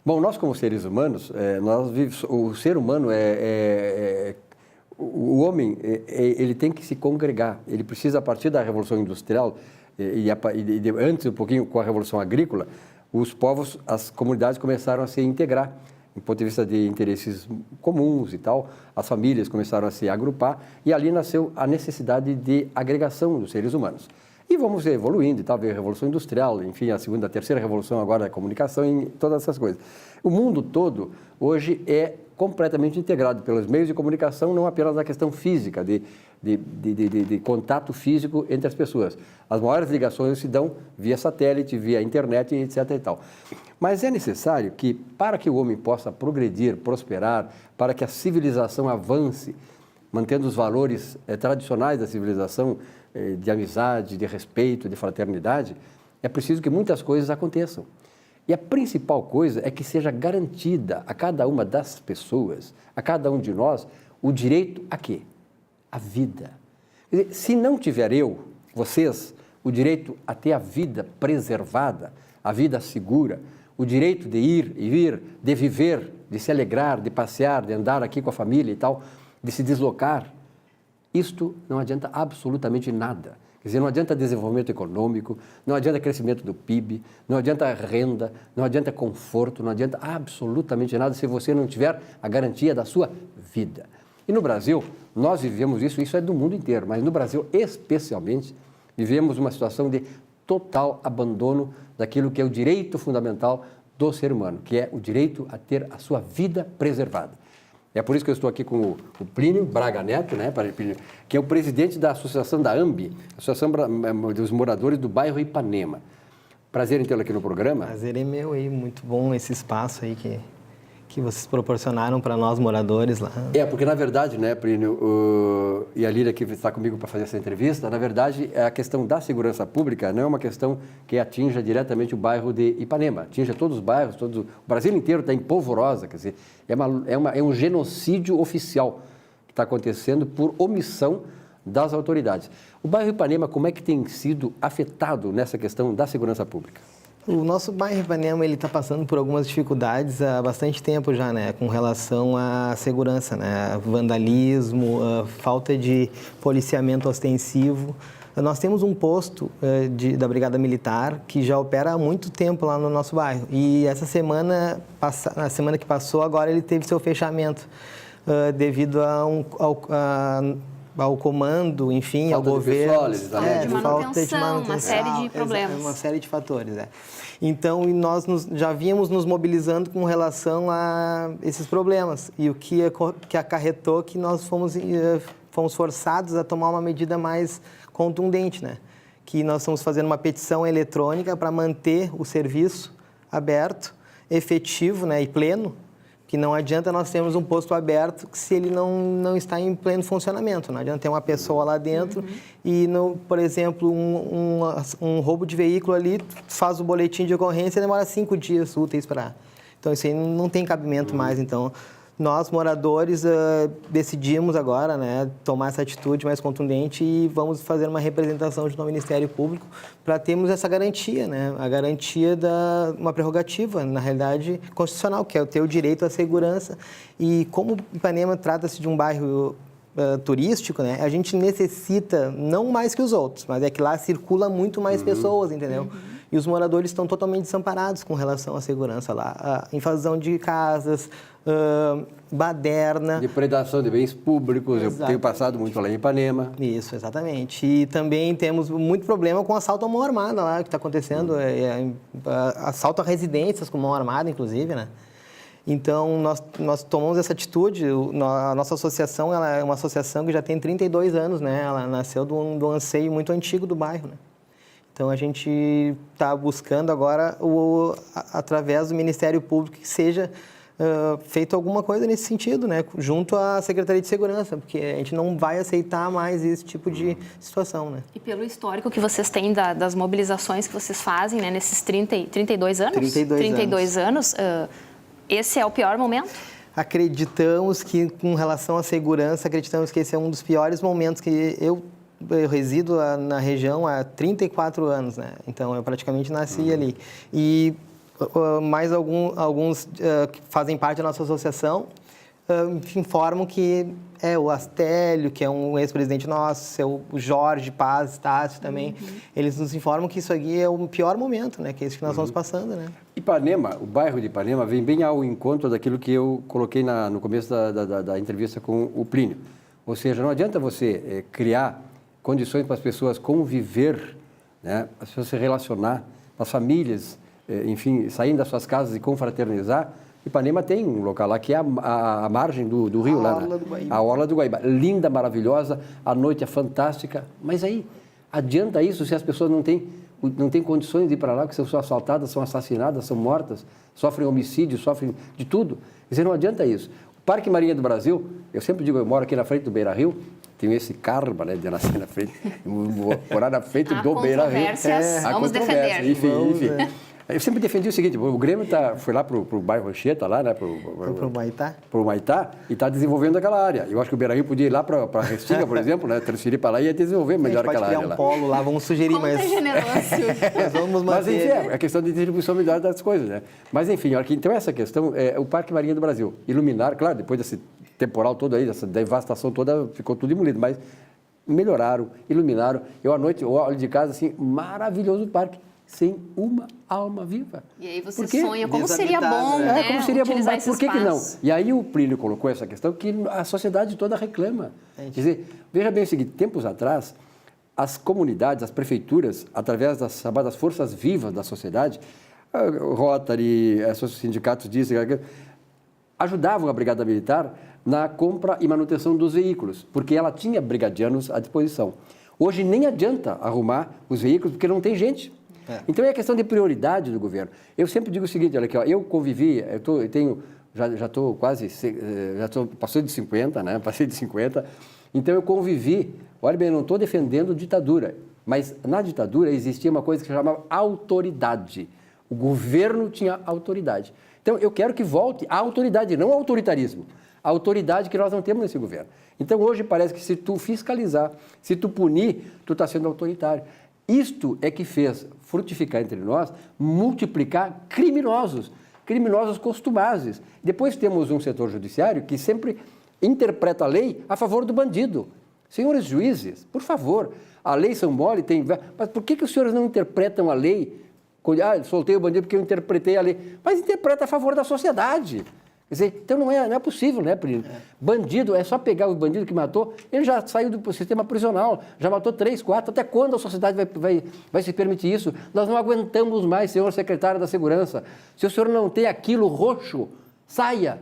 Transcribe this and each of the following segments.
Bom, nós como seres humanos, o ser humano o homem, ele tem que se congregar. Ele precisa, a partir da Revolução Industrial antes um pouquinho com a Revolução Agrícola, os povos, as comunidades começaram a se integrar, do ponto de vista de interesses comuns e tal. As famílias começaram a se agrupar e ali nasceu a necessidade de agregação dos seres humanos. E vamos evoluindo e tal, veio a Revolução Industrial, enfim, a segunda, a terceira revolução agora é a comunicação e todas essas coisas. O mundo todo hoje é completamente integrado pelos meios de comunicação, não apenas na questão física, de contato físico entre as pessoas. As maiores ligações se dão via satélite, via internet, etc. e tal. Mas é necessário que, para que o homem possa progredir, prosperar, para que a civilização avance, mantendo os valores tradicionais da civilização, de amizade, de respeito, de fraternidade, é preciso que muitas coisas aconteçam. E a principal coisa é que seja garantida a cada uma das pessoas, a cada um de nós, o direito a quê? A vida. Quer dizer, se não tiver vocês, o direito a ter a vida preservada, a vida segura, o direito de ir e vir, de viver, de se alegrar, de passear, de andar aqui com a família e tal, de se deslocar, isto não adianta absolutamente nada. Quer dizer, não adianta desenvolvimento econômico, não adianta crescimento do PIB, não adianta renda, não adianta conforto, não adianta absolutamente nada se você não tiver a garantia da sua vida. E no Brasil, nós vivemos isso é do mundo inteiro, mas no Brasil especialmente, vivemos uma situação de total abandono daquilo que é o direito fundamental do ser humano, que é o direito a ter a sua vida preservada. É por isso que eu estou aqui com o Plínio Braga Neto, né, que é o presidente da associação da AMBI, Associação dos Moradores do Bairro Ipanema. Prazer em tê-lo aqui no programa. Prazer é meu aí, muito bom esse espaço aí que vocês proporcionaram para nós moradores lá. Porque na verdade, né, Plínio, e a Lília que está comigo para fazer essa entrevista, na verdade, a questão da segurança pública não é uma questão que atinja diretamente o bairro de Ipanema, atinge todos os bairros, o Brasil inteiro está em polvorosa, quer dizer, é um genocídio oficial que está acontecendo por omissão das autoridades. O bairro Ipanema, como é que tem sido afetado nessa questão da segurança pública? O nosso bairro Ipanema, ele está passando por algumas dificuldades há bastante tempo já, né, com relação à segurança, né, vandalismo, falta de policiamento ostensivo. Nós temos um posto da Brigada Militar que já opera há muito tempo lá no nosso bairro. E essa semana, na semana que passou, agora ele teve seu fechamento devido ao comando, enfim, falta ao governo. Falta de manutenção, uma série de problemas. Uma série de fatores, Então, nós já vínhamos nos mobilizando com relação a esses problemas. E o que acarretou que nós fomos forçados a tomar uma medida mais contundente, né? Que nós estamos fazendo uma petição eletrônica para manter o serviço aberto, efetivo, né, e pleno, que não adianta nós termos um posto aberto se ele não está em pleno funcionamento. Não adianta ter uma pessoa lá dentro e, por exemplo, um roubo de veículo ali, faz o boletim de ocorrência e demora 5 dias úteis para... Então, isso aí não tem cabimento mais. Então, nós, moradores, decidimos agora, né, tomar essa atitude mais contundente e vamos fazer uma representação junto ao Ministério Público para termos essa garantia, né, a garantia uma prerrogativa, na realidade, constitucional, que é ter o direito à segurança. E como Ipanema trata-se de um bairro turístico, né, a gente necessita, não mais que os outros, mas é que lá circula muito mais pessoas, entendeu? E os moradores estão totalmente desamparados com relação à segurança lá. A invasão de casas, baderna. Depredação de bens públicos, exatamente. Eu tenho passado muito lá em Ipanema. Isso, exatamente. E também temos muito problema com assalto à mão armada lá, que está acontecendo. Assalto a residências com mão armada, inclusive, né? Então, nós tomamos essa atitude. A nossa associação, ela é uma associação que já tem 32 anos, né? Ela nasceu de um anseio muito antigo do bairro, né? Então, a gente está buscando agora, através do Ministério Público, que seja feito alguma coisa nesse sentido, né? Junto à Secretaria de Segurança, porque a gente não vai aceitar mais esse tipo de situação, né? E pelo histórico que vocês têm das mobilizações que vocês fazem, né, nesses 32 anos? 32 anos. Esse é o pior momento? Acreditamos que, com relação à segurança, acreditamos que esse é um dos piores momentos que eu resido na região há 34 anos, né? Então, eu praticamente nasci ali. E mais alguns que fazem parte da nossa associação informam que o Astélio, que é um ex-presidente nosso, o Jorge Paz, Estácio também, eles nos informam que isso aqui é o pior momento, né? Que é isso que nós estamos passando, né? Ipanema, o bairro de Ipanema, vem bem ao encontro daquilo que eu coloquei no começo da entrevista com o Plínio. Ou seja, não adianta você criar condições para as pessoas conviver, né? As pessoas se relacionar, as famílias, enfim, saírem das suas casas e confraternizar. Ipanema tem um local lá que é a margem do rio lá, né? A Orla do Guaíba. Linda, maravilhosa, a noite é fantástica, mas aí adianta isso se as pessoas não têm condições de ir para lá, porque são assaltadas, são assassinadas, são mortas, sofrem homicídio, sofrem de tudo. Quer dizer, não adianta isso. O Parque Marinha do Brasil, eu sempre digo, eu moro aqui na frente do Beira-Rio, tenho esse karma, né, de nascer na frente, vou morar na frente do Beira-Rio. Vamos defender. Enfim. Eu sempre defendi o seguinte, o Grêmio foi lá para o bairro Anchieta, lá, né? Para o Humaitá. Para o Humaitá, e está desenvolvendo aquela área. Eu acho que o Beira-Rio podia ir lá para a Restinga, por exemplo, né? Transferir para lá e ia desenvolver melhor aquela área. A gente pode criar um polo lá, vamos sugerir, mas... Como é generoso. Vamos manter. Mas, enfim, é a questão de distribuição melhor das coisas, né? Mas, enfim, então essa questão é o Parque Marinha do Brasil. Iluminar, claro, depois desse temporal todo aí, dessa devastação toda, ficou tudo demolido, mas melhoraram, iluminaram. Eu, à noite, eu olho de casa, assim, maravilhoso o parque. Sem uma alma viva. E aí você sonha como seria bom, né? Como seria bom, mas por que não? espaço. E aí o Plínio colocou essa questão que a sociedade toda reclama. Quer dizer, veja bem o seguinte, tempos atrás, as comunidades, as prefeituras, através das chamadas forças vivas da sociedade, Rotary, os sindicatos disso, ajudavam a Brigada Militar na compra e manutenção dos veículos, porque ela tinha brigadianos à disposição. Hoje nem adianta arrumar os veículos, porque não tem gente. Então é a questão de prioridade do governo. Eu sempre digo o seguinte, olha aqui, ó, eu convivi, já estou quase, passei de 50, né? Passei de 50, então eu convivi, olha bem, eu não estou defendendo ditadura, mas na ditadura existia uma coisa que se chamava autoridade. O governo tinha autoridade. Então eu quero que volte a autoridade, não o autoritarismo. A autoridade que nós não temos nesse governo. Então hoje parece que se tu fiscalizar, se tu punir, tu está sendo autoritário. Isto é que fez frutificar entre nós, multiplicar criminosos costumazes. Depois temos um setor judiciário que sempre interpreta a lei a favor do bandido. Senhores juízes, por favor, a lei São Mole mas por que os senhores não interpretam a lei? Soltei o bandido porque eu interpretei a lei. Mas interpreta a favor da sociedade. Quer dizer, então não é possível, né, Plínio? Bandido, é só pegar o bandido que matou, ele já saiu do sistema prisional, já matou 3, 4, até quando a sociedade vai se permitir isso? Nós não aguentamos mais, senhor secretário da Segurança. Se o senhor não tem aquilo roxo, saia,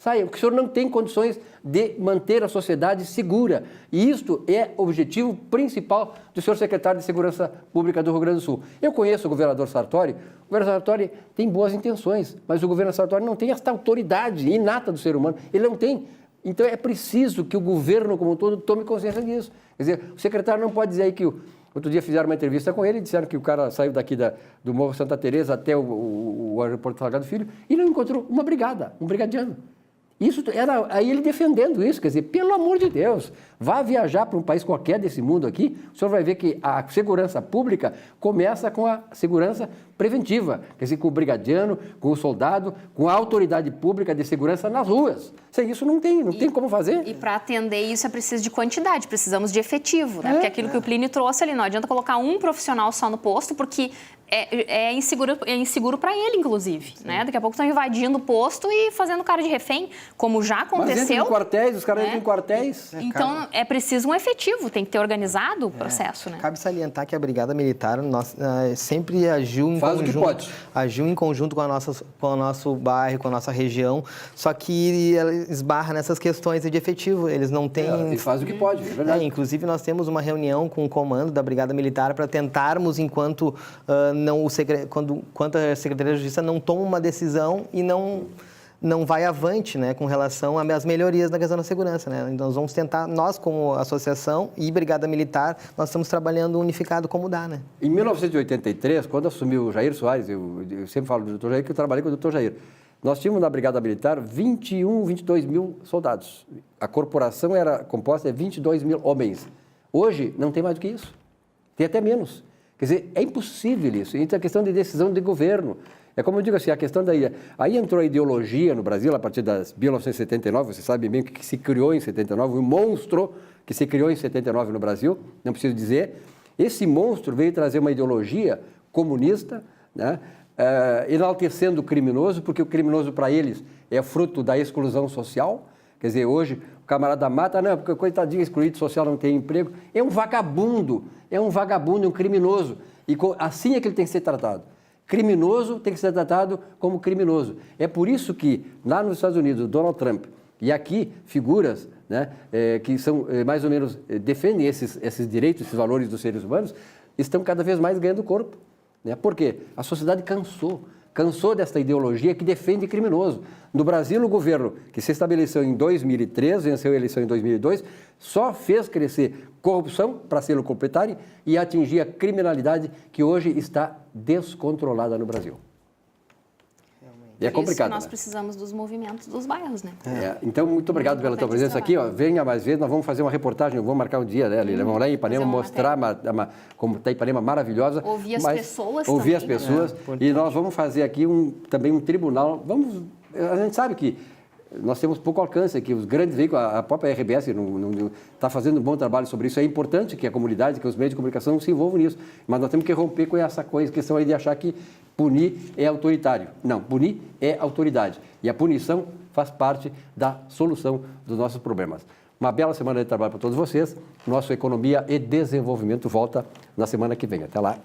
porque o senhor não tem condições de manter a sociedade segura. E isto é o objetivo principal do senhor secretário de Segurança Pública do Rio Grande do Sul. Eu conheço o governador Sartori. O governador Sartori tem boas intenções, mas o governador Sartori não tem esta autoridade inata do ser humano. Ele não tem. Então é preciso que o governo como um todo tome consciência disso. Quer dizer, o secretário não pode dizer aí que... Outro dia fizeram uma entrevista com ele e disseram que o cara saiu daqui do Morro Santa Teresa até o aeroporto Salgado Filho e não encontrou uma brigada, um brigadiano. Isso era aí ele defendendo isso, quer dizer, pelo amor de Deus, vá viajar para um país qualquer desse mundo aqui, o senhor vai ver que a segurança pública começa com a segurança preventiva, quer dizer, com o brigadiano, com o soldado, com a autoridade pública de segurança nas ruas. Sem isso não tem como fazer. E para atender isso é preciso de quantidade, precisamos de efetivo, né? Porque aquilo que o Plínio trouxe ali, não adianta colocar um profissional só no posto, porque é inseguro para ele, inclusive, né? Daqui a pouco estão invadindo o posto e fazendo cara de refém, como já aconteceu. Mas entram em quartéis, os caras entram em quartéis. Então, é preciso um efetivo, tem que ter organizado o processo, né? Cabe salientar que a Brigada Militar sempre agiu em conjunto com o nosso bairro, com a nossa região, só que ela esbarra nessas questões de efetivo, eles não têm... E faz o que pode, é verdade. Inclusive, nós temos uma reunião com o comando da Brigada Militar para tentarmos, enquanto a Secretaria de Justiça não toma uma decisão e não vai avante, né, com relação às melhorias na questão da segurança, né? Então, nós vamos tentar, nós como associação e Brigada Militar, nós estamos trabalhando unificado como dá, né? Em 1983, quando assumiu o Jair Soares, eu sempre falo do Dr. Jair, que eu trabalhei com o Dr. Jair, nós tínhamos na Brigada Militar 22 mil soldados. A corporação era composta de 22 mil homens. Hoje, não tem mais do que isso. Tem até menos. Quer dizer, é impossível isso. Então, é questão de decisão de governo. É como eu digo assim, a questão daí... Aí entrou a ideologia no Brasil, a partir de 1979, você sabe bem o que se criou em 79, o monstro que se criou em 79 no Brasil, não preciso dizer. Esse monstro veio trazer uma ideologia comunista, né? Enaltecendo o criminoso, porque o criminoso para eles é fruto da exclusão social. Quer dizer, hoje o camarada mata, não, porque coitadinho, excluído social, não tem emprego. É um vagabundo, é um criminoso. E assim é que ele tem que ser tratado. Criminoso tem que ser tratado como criminoso. É por isso que lá nos Estados Unidos, o Donald Trump, e aqui figuras, né, que são mais ou menos, defendem esses direitos, esses valores dos seres humanos, estão cada vez mais ganhando corpo. Né? Por quê? A sociedade cansou desta ideologia que defende criminoso. No Brasil, o governo que se estabeleceu em 2003, venceu a eleição em 2002, só fez crescer corrupção para selo completário e atingir a criminalidade que hoje está descontrolada no Brasil. E é complicado. Por isso nós precisamos dos movimentos dos bairros, né? Então, muito obrigado pela tua presença aqui. Ó. Venha mais vezes, nós vamos fazer uma reportagem, vamos marcar um dia, né, Lília? Vamos lá em Ipanema mostrar como está Ipanema maravilhosa. Ouvir as pessoas Ouvir também. as pessoas. E nós vamos fazer aqui também um tribunal. A gente sabe que nós temos pouco alcance aqui, os grandes veículos, a própria RBS está fazendo um bom trabalho sobre isso. É importante que a comunidade, que os meios de comunicação se envolvam nisso. Mas nós temos que romper com essa questão aí de achar que punir é autoritário. Não, punir é autoridade. E a punição faz parte da solução dos nossos problemas. Uma bela semana de trabalho para todos vocês. Nosso Economia e Desenvolvimento volta na semana que vem. Até lá.